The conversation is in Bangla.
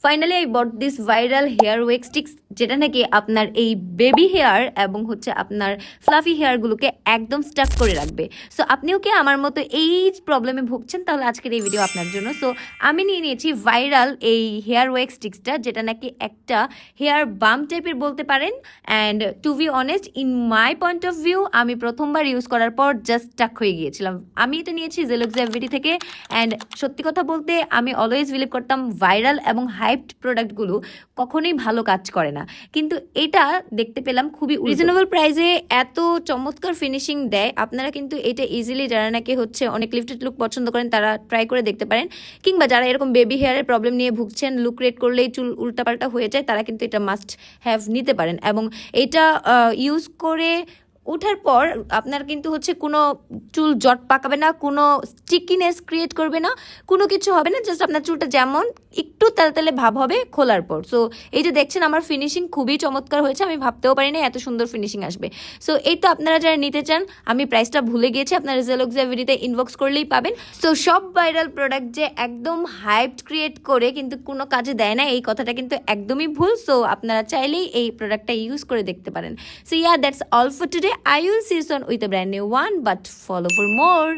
Finally I bought this viral hair wax sticks, যেটা নাকি আপনার এই বেবি হেয়ার এবং হচ্ছে আপনার ফ্লাফি হেয়ারগুলোকে একদম স্টাক করে রাখবে। সো আপনিও কি আমার মতো এই প্রবলেমে ভুগছেন? তাহলে আজকের এই ভিডিও আপনার জন্য। সো আমি নিয়ে নিয়েছি ভাইরাল এই হেয়ার ওয়েক স্টিক্সটা, যেটা নাকি একটা হেয়ার বাম টাইপের বলতে পারেন। And to be honest, in my point of view, আমি প্রথমবার ইউজ করার পর জাস্ট স্টাক হয়ে গিয়েছিলাম। আমি এটা নিয়েছি জেলক্সি এভিটি থেকে। অ্যান্ড সত্যি কথা বলতে আমি অলওয়েজ বিলিভ করতাম ভাইরাল এবং হাইপড প্রোডাক্টগুলো কখনোই ভালো কাজ করে না, কিন্তু এটা দেখতে পেলাম খুবই রিজনেবল প্রাইসে এত চমৎকার ফিনিশিং দেয়। আপনারা কিন্তু এটা ইজিলি, যারা নাকি হচ্ছে অনেক লিফটেড লুক পছন্দ করেন, তারা ট্রাই করে দেখতে পারেন। কিংবা যারা এরকম বেবি হেয়ারের প্রবলেম নিয়ে ভুগছেন, লুক রেট করলেই চুল উল্টাপাল্টা হয়ে যায়, তারা কিন্তু এটা মাস্ট হ্যাভ নিতে পারেন। এবং এটা ইউজ করে ওঠার পর আপনার কিন্তু হচ্ছে কোনো চুল জট পাকাবে না, কোনো স্টিকিনেস ক্রিয়েট করবে না, কোনো কিছু হবে না। জাস্ট আপনার চুলটা যেমন একটু তেলতেলে ভাব হবে খোলার পর। সো এই যে দেখছেন, আমার ফিনিশিং খুবই চমৎকার হয়েছে। আমি ভাবতেও পারি না এত সুন্দর ফিনিশিং আসবে। সো এই তো, আপনারা যারা নিতে চান, আমি প্রাইসটা ভুলে গিয়েছি, আপনারা জেলক্সি এভিটিতে ইনবক্স করলেই পাবেন। সো সব ভাইরাল প্রোডাক্ট যে একদম হাইপ ক্রিয়েট করে কিন্তু কোনো কাজে দেয় না, এই কথাটা কিন্তু একদমই ভুল। সো আপনারা চাইলেই এই প্রোডাক্টটা ইউজ করে দেখতে পারেন। So yeah, that's all for today. I will see you soon with a brand new one, but follow for more.